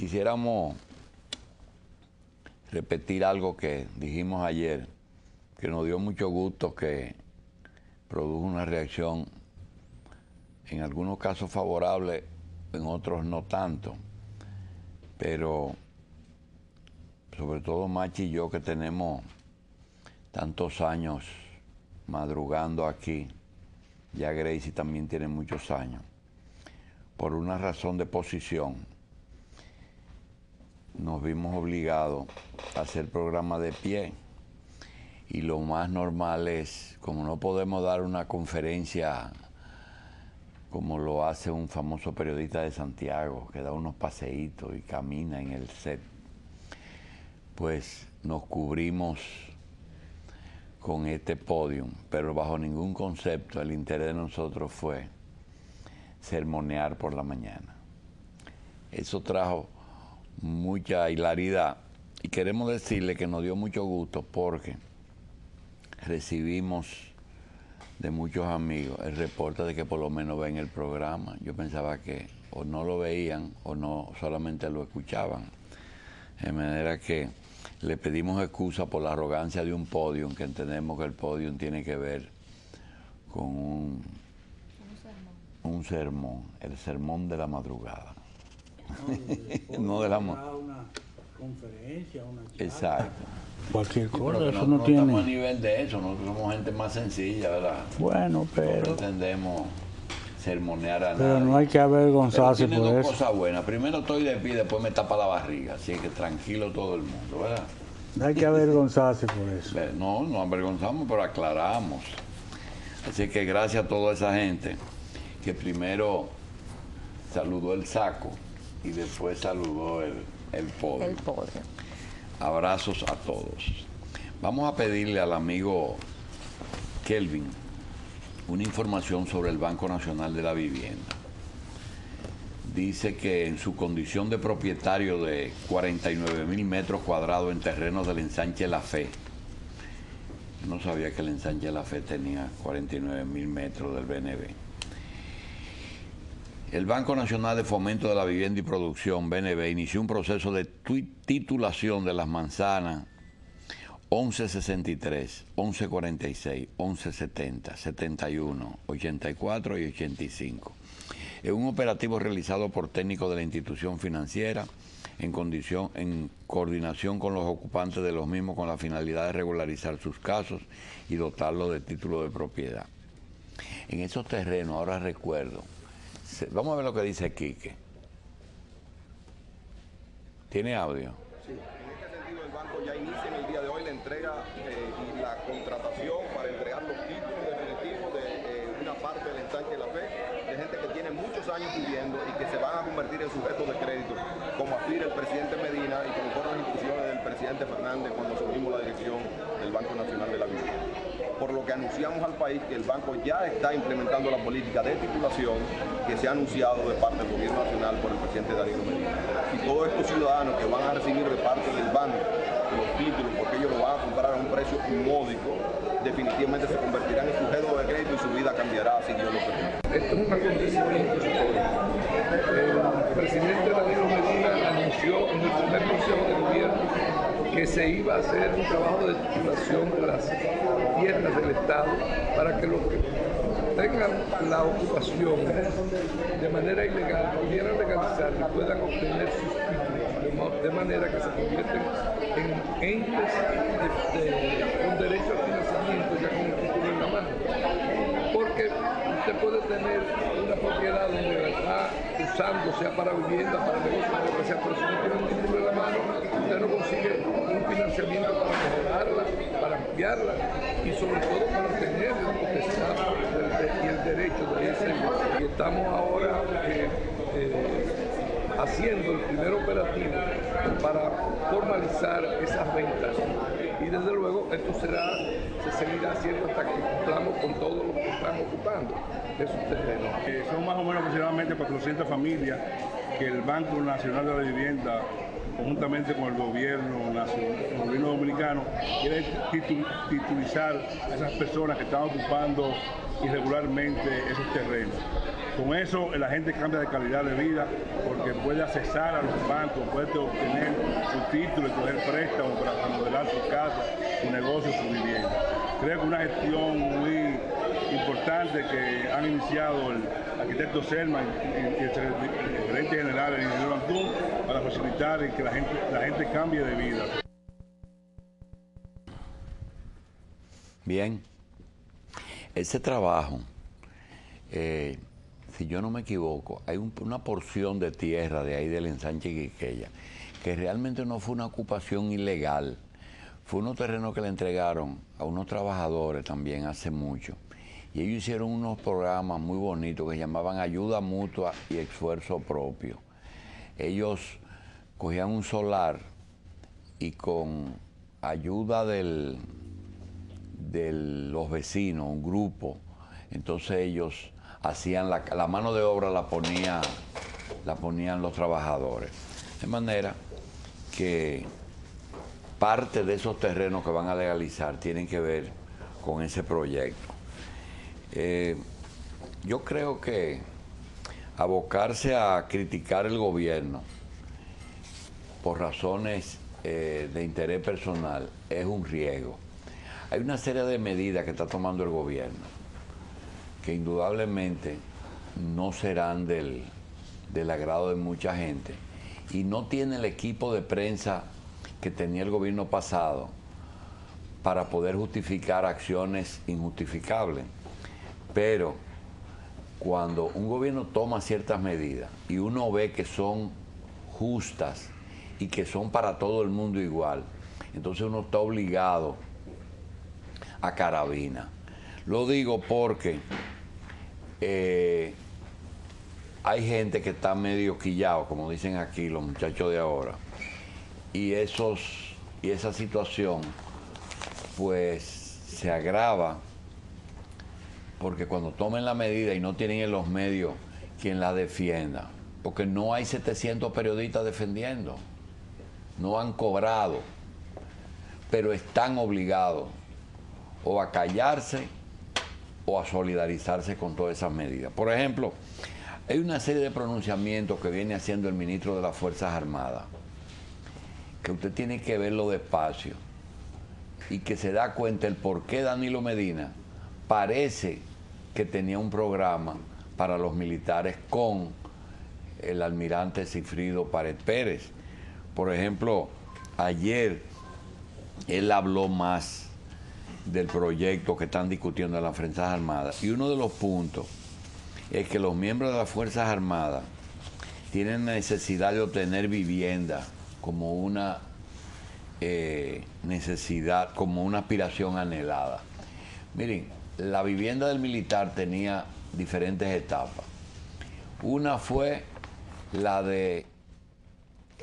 quisiéramos repetir algo que dijimos ayer, que nos dio mucho gusto, que produjo una reacción en algunos casos favorable, en otros no tanto, pero sobre todo Machi y yo, que tenemos tantos años madrugando aquí, ya Gracie también tiene muchos años, por una razón de posición nos vimos obligados a hacer programa de pie, y lo más normal es, como no podemos dar una conferencia como lo hace un famoso periodista de Santiago, que da unos paseitos y camina en el set, pues nos cubrimos con este podium, pero bajo ningún concepto el interés de nosotros fue sermonear por la mañana. Eso trajo mucha hilaridad, y queremos decirle que nos dio mucho gusto porque recibimos de muchos amigos el reporte de que por lo menos ven el programa. Yo pensaba que o no lo veían o no solamente lo escuchaban, de manera que le pedimos excusa por la arrogancia de un podium, que entendemos que el podium tiene que ver con un sermón, el sermón de la madrugada. No de la una conferencia, una charla. Exacto. Cualquier cosa, Sí, eso no tiene. Estamos a nivel de eso, nosotros somos gente más sencilla, ¿verdad? Bueno, pero. No pretendemos sermonear a nadie. Pero no hay que avergonzarse por por dos eso. cosas buenas. Primero estoy de pie, después me tapa la barriga, así que tranquilo todo el mundo, ¿verdad? No hay que avergonzarse por eso. No, no avergonzamos, pero aclaramos. Así que gracias a toda esa gente que primero saludó el saco y después saludó el podio. El podio. Abrazos a todos. Vamos a pedirle al amigo Kelvin una información sobre el Banco Nacional de la Vivienda. Dice que en su condición de propietario de 49.000 metros cuadrados en terrenos del ensanche La Fe, no sabía que el ensanche La Fe tenía 49.000 metros del BNB. El Banco Nacional de Fomento de la Vivienda y Producción, BNB, inició un proceso de titulación de las manzanas 1163, 1146, 1170, 71, 84 y 85. Es un operativo realizado por técnicos de la institución financiera en coordinación con los ocupantes de los mismos, con la finalidad de regularizar sus casos y dotarlos de título de propiedad. En esos terrenos, ahora recuerdo, vamos a ver lo que dice Quique. ¿Tiene audio? Sí, en este sentido el banco ya inicia en el día de hoy la entrega y la contratación para entregar los títulos definitivos de una parte del ensanche de La Fe, de gente que tiene muchos años viviendo y que se van a convertir en sujetos de crédito, como aspira el presidente Medina y como fueron las instrucciones del presidente Fernández cuando asumimos la dirección del Banco Nacional de la Vivienda. Por lo que anunciamos al país que el banco ya está implementando la política de titulación que se ha anunciado de parte del gobierno nacional por el presidente Danilo Medina. Y todos estos ciudadanos que van a recibir de parte del banco los títulos, porque ellos lo van a comprar a un precio módico, definitivamente se convertirán en sujetos de crédito y su vida cambiará si Dios lo permite. Esto es un acontecimiento histórico. El presidente Danilo Medina anunció en el primer consejo de gobierno que se iba a hacer un trabajo de titulación de las tierras del Estado para que los que tengan la ocupación de manera ilegal pudieran legalizar y puedan obtener sus títulos, de manera que se convierten en entes con derecho al financiamiento ya con el título en la mano. Porque usted puede tener una propiedad donde la está usando, sea para vivienda, para negocio, para lo que sea, pero si no tiene un título en la mano, usted no consigue un financiamiento para mejorarla, para ampliarla y sobre todo para tener la potestad y el derecho de ese negocio. Y estamos ahora haciendo el primer operativo para formalizar esas ventas. Y desde luego esto se seguirá haciendo hasta que cumplamos con todos los que están ocupando esos terrenos. Son más o menos aproximadamente 400 familias que el Banco Nacional de la Vivienda conjuntamente con el gobierno nacional, el gobierno dominicano, quiere titulizar a esas personas que están ocupando irregularmente esos terrenos. Con eso la gente cambia de calidad de vida porque puede accesar a los bancos, puede obtener su título y coger préstamos para remodelar su casa, su negocio, su vivienda. Creo que una gestión muy importante que han iniciado el arquitecto Selman y el gerente general, el ingeniero Antún, para facilitar que la gente cambie de vida. Bien, ese trabajo, si yo no me equivoco, hay una porción de tierra de ahí del ensanche Quiqueya que realmente no fue una ocupación ilegal, fue unos terrenos que le entregaron a unos trabajadores también hace mucho, y ellos hicieron unos programas muy bonitos que se llamaban Ayuda Mutua y Esfuerzo Propio. Ellos cogían un solar y con ayuda de los vecinos, un grupo, entonces ellos hacían la mano de obra la ponían los trabajadores. De manera que parte de esos terrenos que van a legalizar tienen que ver con ese proyecto. Yo creo que abocarse a criticar el gobierno por razones de interés personal es un riesgo. Hay una serie de medidas que está tomando el gobierno que indudablemente no serán del agrado de mucha gente y no tiene el equipo de prensa que tenía el gobierno pasado para poder justificar acciones injustificables. Pero cuando un gobierno toma ciertas medidas y uno ve que son justas y que son para todo el mundo igual, entonces uno está obligado a carabina. Lo digo porque hay gente que está medio quillado, como dicen aquí los muchachos de ahora, y esa situación pues se agrava porque cuando tomen la medida y no tienen en los medios quien la defienda, porque no hay 700 periodistas defendiendo, no han cobrado, pero están obligados o a callarse o a solidarizarse con todas esas medidas. Por ejemplo, hay una serie de pronunciamientos que viene haciendo el ministro de las Fuerzas Armadas, que usted tiene que verlo despacio y que se da cuenta el por qué Danilo Medina parece que tenía un programa para los militares con el almirante Sigfrido Páez Pérez. Por ejemplo, ayer él habló más del proyecto que están discutiendo en las Fuerzas Armadas, y uno de los puntos es que los miembros de las Fuerzas Armadas tienen necesidad de obtener vivienda como una necesidad, como una aspiración anhelada. Miren, la vivienda del militar tenía diferentes etapas. Una fue la de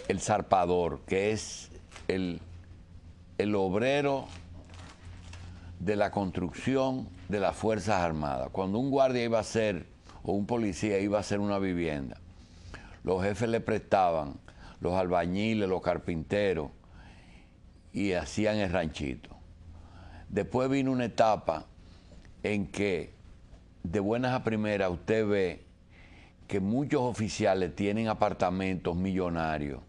el zarpador, que es el obrero de la construcción de las Fuerzas Armadas. Cuando un guardia iba a hacer, o un policía iba a hacer una vivienda, los jefes le prestaban los albañiles, los carpinteros, y hacían el ranchito. Después vino una etapa en que de buenas a primeras usted ve que muchos oficiales tienen apartamentos millonarios,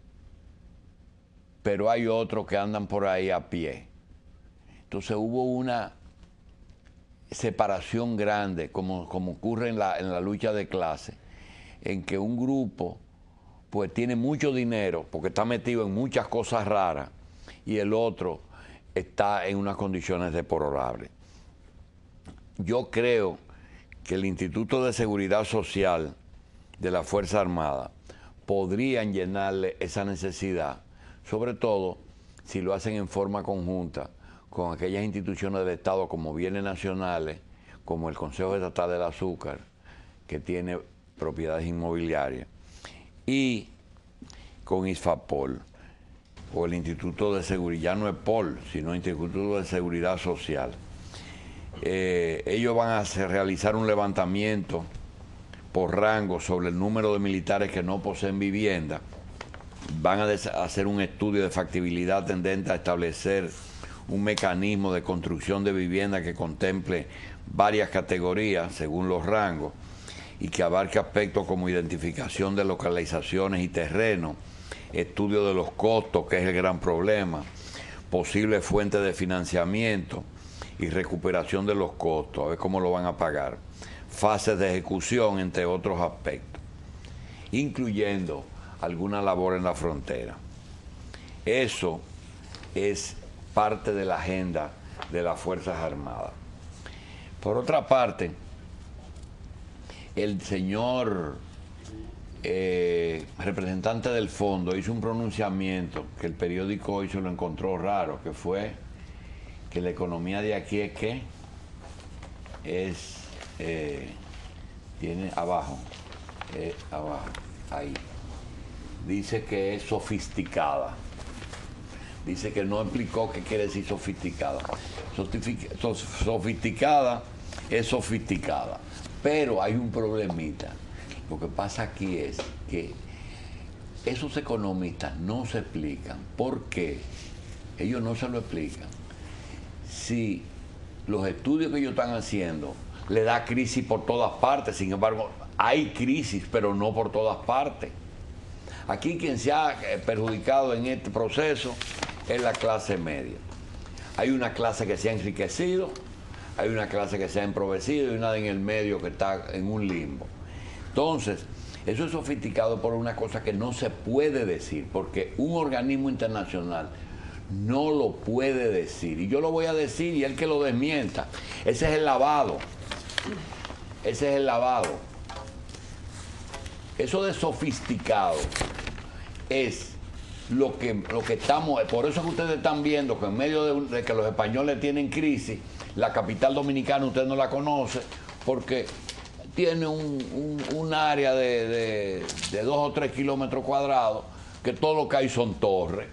pero hay otros que andan por ahí a pie. Entonces hubo una separación grande, como ocurre en la lucha de clase, en que un grupo pues tiene mucho dinero porque está metido en muchas cosas raras y el otro está en unas condiciones deplorables. Yo creo que el Instituto de Seguridad Social de la Fuerza Armada podrían llenarle esa necesidad, sobre todo si lo hacen en forma conjunta con aquellas instituciones del Estado como bienes nacionales, como el Consejo Estatal del Azúcar, que tiene propiedades inmobiliarias, y con ISFAPOL, o el Instituto de Seguridad, ya no es POL, sino Instituto de Seguridad Social. Ellos van a realizar un levantamiento por rango sobre el número de militares que no poseen vivienda van a hacer un estudio de factibilidad tendente a establecer un mecanismo de construcción de vivienda que contemple varias categorías según los rangos y que abarque aspectos como identificación de localizaciones y terrenos, estudio de los costos, que es el gran problema, posibles fuentes de financiamiento y recuperación de los costos, a ver cómo lo van a pagar, fases de ejecución, entre otros aspectos, incluyendo alguna labor en la frontera. Eso es parte de la agenda de las Fuerzas Armadas. Por otra parte, el señor representante del fondo hizo un pronunciamiento que el periódico hoy se lo encontró raro, que fue que la economía de aquí es que tiene abajo, ahí, dice que es sofisticada. Dice que no explicó qué quiere decir sofisticada. Sofisticada es sofisticada, pero hay un problemita. Lo que pasa aquí es que esos economistas no se explican. ¿Por qué? Ellos no se lo explican. Si los estudios que ellos están haciendo le da crisis por todas partes, sin embargo, hay crisis, pero no por todas partes. Aquí quien se ha perjudicado en este proceso es la clase media. Hay una clase que se ha enriquecido, hay una clase que se ha empobrecido y una en el medio que está en un limbo. Entonces, eso es sofisticado por una cosa que no se puede decir, porque un organismo internacional no lo puede decir. Y yo lo voy a decir y él que lo desmienta. Ese es el lavado. Ese es el lavado. Eso de sofisticado es lo que estamos, por eso es que ustedes están viendo que en medio de que los españoles tienen crisis, la capital dominicana usted no la conoce porque tiene un área de 2 o 3 kilómetros cuadrados que todo lo que hay son torres.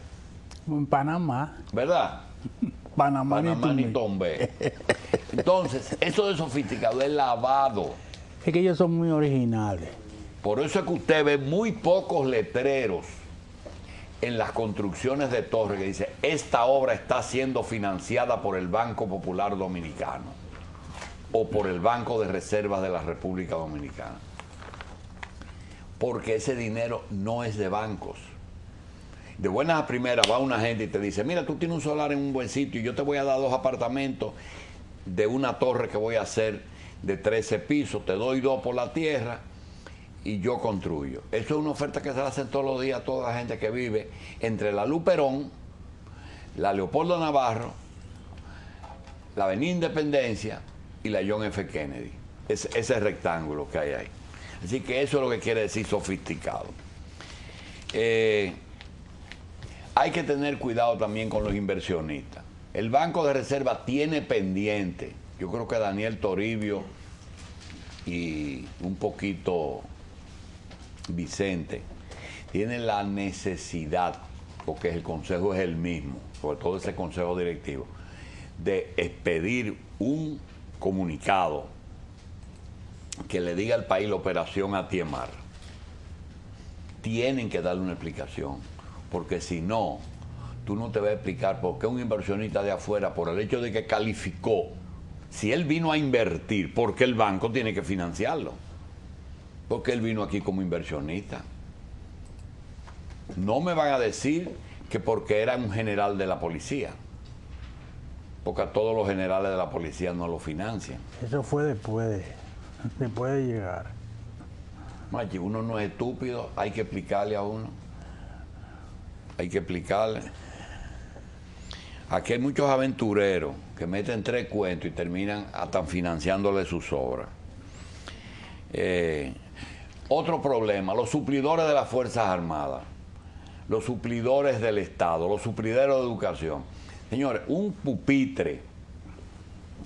En Panamá. ¿Verdad? Panamá ni Tombe. Entonces, eso de sofisticado es lavado. Es que ellos son muy originales. Por eso es que usted ve muy pocos letreros en las construcciones de torres que dice: esta obra está siendo financiada por el Banco Popular Dominicano o por el Banco de Reservas de la República Dominicana. Porque ese dinero no es de bancos. De buenas a primeras va una gente y te dice: mira, tú tienes un solar en un buen sitio y yo te voy a dar 2 apartamentos de una torre que voy a hacer de 13 pisos, te doy 2 por la tierra y yo construyo. Eso es una oferta que se la hacen todos los días a toda la gente que vive entre la Luperón, la Leopoldo Navarro, la Avenida Independencia y la John F. Kennedy. Ese rectángulo que hay ahí. Así que eso es lo que quiere decir sofisticado. Hay que tener cuidado también con los inversionistas. El Banco de Reserva tiene pendiente, yo creo que Daniel Toribio y un poquito Vicente, tienen la necesidad, porque el consejo es el mismo, sobre todo ese consejo directivo, de expedir un comunicado que le diga al país la operación Atiemar. Tienen que darle una explicación, porque si no, tú no te vas a explicar por qué un inversionista de afuera, por el hecho de que calificó, si él vino a invertir, ¿por qué el banco tiene que financiarlo? Porque él vino aquí como inversionista. No me van a decir que porque era un general de la policía, porque a todos los generales de la policía no lo financian. Eso fue después de llegar. Machi, uno no es estúpido, hay que explicarle a uno. Hay que explicarle. Aquí hay muchos aventureros que meten 3 cuentos y terminan hasta financiándole sus obras. Otro problema, los suplidores de las Fuerzas Armadas, los suplidores del Estado, los suplideros de educación. Señores, un pupitre,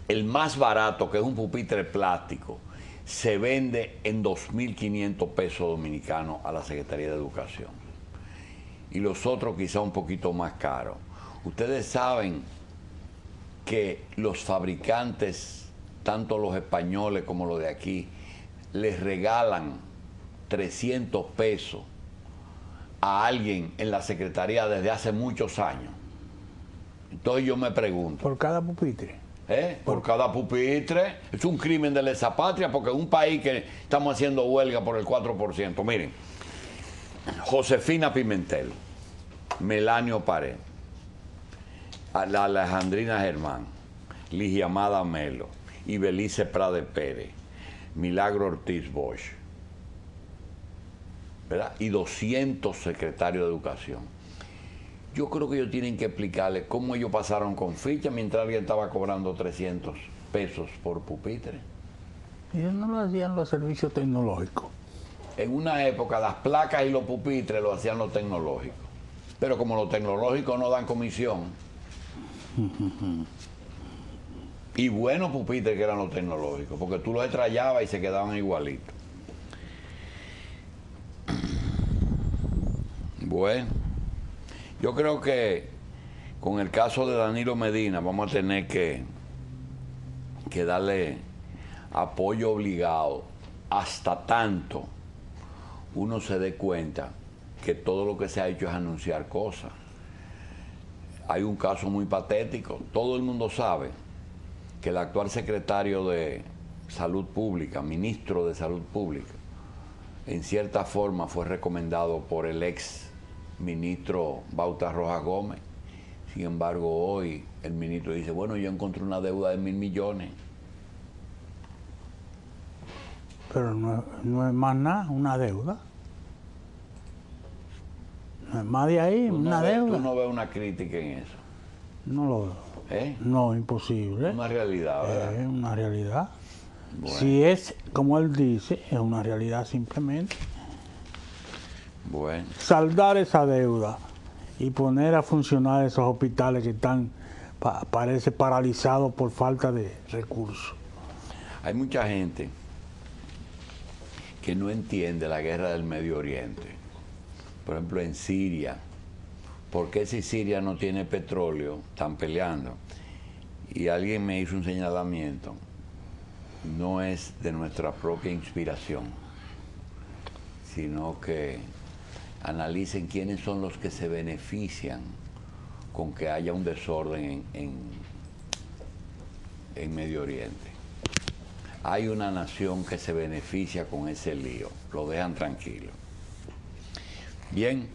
el más barato, que es un pupitre plástico, se vende en 2.500 pesos dominicanos a la Secretaría de Educación. Y los otros quizá un poquito más caros. Ustedes saben que los fabricantes, tanto los españoles como los de aquí, les regalan 300 pesos a alguien en la secretaría desde hace muchos años. Entonces yo me pregunto, Por cada pupitre. por cada pupitre, es un crimen de lesa patria, porque en un país que estamos haciendo huelga por el 4%. Miren, Josefina Pimentel, Melanio Pared, la Alejandrina Germán, Ligia Amada Melo, Ibelice Prade Pérez, Milagro Ortiz Bosch, ¿verdad? Y 200 secretarios de educación. Yo creo que ellos tienen que explicarles cómo ellos pasaron con ficha mientras alguien estaba cobrando 300 pesos por pupitre. Ellos no lo hacían los servicios tecnológicos. En una época las placas y los pupitres lo hacían los tecnológicos. Pero como los tecnológicos no dan comisión, y buenos pupitres que eran los tecnológicos, porque tú los estrellabas y se quedaban igualitos. Bueno, yo creo que con el caso de Danilo Medina vamos a tener que darle apoyo obligado hasta tanto uno se dé cuenta que todo lo que se ha hecho es anunciar cosas. Hay un caso muy patético. Todo el mundo sabe que el actual secretario de Salud Pública, ministro de Salud Pública, en cierta forma fue recomendado por el ex ministro Bauta Rojas Gómez. Sin embargo, hoy el ministro dice, bueno, yo encontré una deuda de 1.000 millones. Pero no es más nada, una deuda. No es más de ahí, una deuda. Tú no ves una crítica en eso. No lo veo. No, imposible. Una realidad, ¿verdad? Es una realidad. Bueno. Si es, como él dice, es una realidad simplemente. Bueno. Saldar esa deuda y poner a funcionar esos hospitales que están, parece, paralizados por falta de recursos. Hay mucha gente que no entiende la guerra del Medio Oriente. Por ejemplo, en Siria. ¿Por qué si Siria no tiene petróleo? Están peleando. Y alguien me hizo un señalamiento. No es de nuestra propia inspiración, sino que analicen quiénes son los que se benefician con que haya un desorden en Medio Oriente. Hay una nación que se beneficia con ese lío, lo dejan tranquilo. Bien,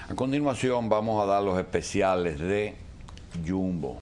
a continuación vamos a dar los especiales de Jumbo.